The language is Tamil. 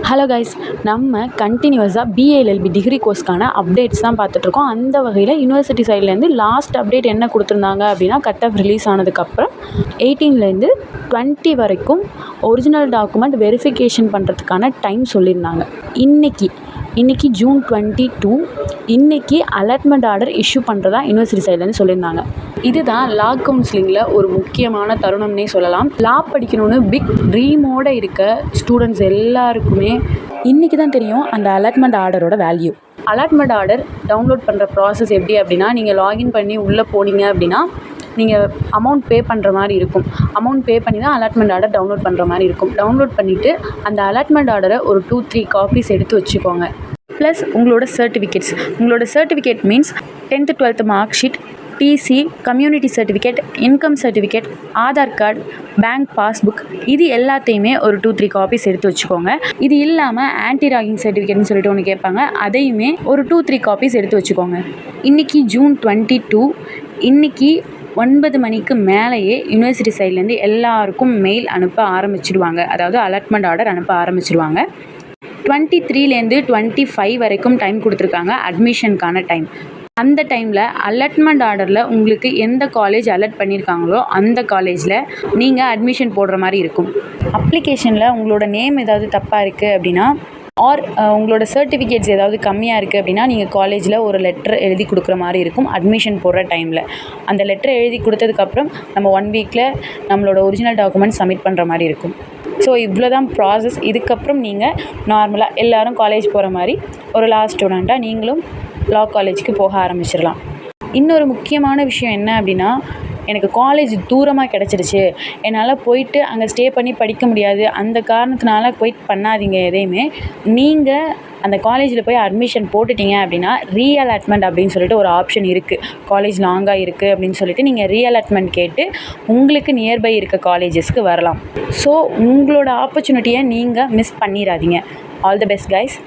ஹலோ கைஸ், நம்ம கண்டினியூஸாக பிஏஎல்எல்பி டிகிரி கோர்ஸ்க்கான அப்டேட்ஸ் தான் பார்த்துட்ருக்கோம். அந்த வகையில் யூனிவர்சிட்டி சைட்லேருந்து லாஸ்ட் அப்டேட் என்ன கொடுத்துருந்தாங்க அப்படின்னா, கட் ஆஃப் ரிலீஸ் ஆனதுக்கப்புறம் 18லேருந்து 20 வரைக்கும் ஒரிஜினல் டாக்குமெண்ட் வெரிஃபிகேஷன் பண்ணுறதுக்கான டைம் சொல்லியிருந்தாங்க. இன்றைக்கி ஜூன் 22 இன்றைக்கி அலாட்மெண்ட் ஆர்டர் இஷ்யூ பண்ணுறதா யூனிவர்சிட்டி சைட்லேருந்து சொல்லியிருந்தாங்க. இதுதான் லா கவுன்சிலிங்கில் ஒரு முக்கியமான தருணம்னே சொல்லலாம். லா படிக்கணும்னு பிக் ட்ரீமோடு இருக்க ஸ்டூடெண்ட்ஸ் எல்லாருக்குமே இன்றைக்கி தான் தெரியும் அந்த அலாட்மெண்ட் ஆர்டரோட வேல்யூ. அலாட்மெண்ட் ஆர்டர் டவுன்லோட் பண்ணுற ப்ராசஸ் எப்படி அப்படின்னா, நீங்கள் லாகின் பண்ணி உள்ளே போனீங்க அப்படின்னா நீங்கள் அமௌண்ட் பே பண்ணுற மாதிரி இருக்கும். அமௌண்ட் பே பண்ணி தான் அலாட்மெண்ட் ஆர்டர் டவுன்லோட் பண்ணுற மாதிரி இருக்கும். டவுன்லோட் பண்ணிவிட்டு அந்த அலாட்மெண்ட் ஆர்டரை ஒரு 2-3 காப்பீஸ் எடுத்து வச்சுக்கோங்க. ப்ளஸ் உங்களோட certificate means 10th 12th mark sheet, TC, community certificate, income certificate, Aadhaar card, bank passbook, இது எல்லாத்தையுமே ஒரு 2-3 காப்பீஸ் எடுத்து வச்சுக்கோங்க. இது இல்லாமல் ஆன்டி ராகிங் சர்டிஃபிகேட்னு சொல்லிட்டு ஒன்று கேட்பாங்க, அதையுமே ஒரு 2-3 காப்பீஸ் எடுத்து வச்சுக்கோங்க. இன்றைக்கி ஜூன் 22 இன்றைக்கி 9 மணிக்கு மேலேயே யூனிவர்சிட்டி சைட்லேருந்து எல்லாருக்கும் மெயில் அனுப்ப ஆரம்பிச்சிடுவாங்க. அதாவது அலாட்மெண்ட் ஆர்டர் அனுப்ப ஆரம்பிச்சிடுவாங்க. 23லேருந்து 25 வரைக்கும் டைம் கொடுத்துருக்காங்க அட்மிஷனுக்கான டைம். அந்த டைமில் அலாட்மெண்ட் ஆர்டரில் உங்களுக்கு எந்த காலேஜ் அலாட் பண்ணியிருக்காங்களோ அந்த காலேஜில் நீங்கள் அட்மிஷன் போடுற மாதிரி இருக்கும். அப்ளிகேஷனில் உங்களோட நேம் ஏதாவது தப்பாக இருக்குது அப்படின்னா, உங்களோட சர்டிஃபிகேட்ஸ் ஏதாவது கம்மியாக இருக்குது அப்படின்னா, நீங்கள் காலேஜில் ஒரு லெட்டர் எழுதி கொடுக்குற மாதிரி இருக்கும் அட்மிஷன் போடுற டைமில். அந்த லெட்டர் எழுதி கொடுத்ததுக்கப்புறம் நம்ம 1 வீக்கில் நம்மளோட ஒரிஜினல் டாக்குமெண்ட் சப்மிட் பண்ணுற மாதிரி இருக்கும். ஸோ இவ்வளோ தான் ப்ராசஸ். இதுக்கப்புறம் நீங்கள் நார்மலாக எல்லோரும் காலேஜ் போகிற மாதிரி ஒரு லா ஸ்டூடெண்ட்டாக நீங்களும் லா காலேஜுக்கு போக ஆரம்பிச்சிடலாம். இன்னொரு முக்கியமான விஷயம் என்ன அப்படின்னா, எனக்கு காலேஜ் தூரமாக கிடச்சிருச்சு, என்னால் போயிட்டு அங்கே ஸ்டே பண்ணி படிக்க முடியாது, அந்த காரணத்தினால போயிட்டு பண்ணாதீங்க எதையுமே. நீங்கள் அந்த காலேஜில் போய் அட்மிஷன் போட்டுட்டீங்க அப்படின்னா ரீஅலாட்மெண்ட் அப்படின்னு சொல்லிட்டு ஒரு ஆப்ஷன் இருக்குது. காலேஜ் லாங்காக இருக்குது அப்படின்னு சொல்லிட்டு நீங்கள் ரீஅலாட்மெண்ட் கேட்டு உங்களுக்கு நியர்பை இருக்க காலேஜஸ்க்கு வரலாம். ஸோ உங்களோட ஆப்பர்ச்சுனிட்டியை நீங்கள் மிஸ் பண்ணிடாதீங்க. All the best guys.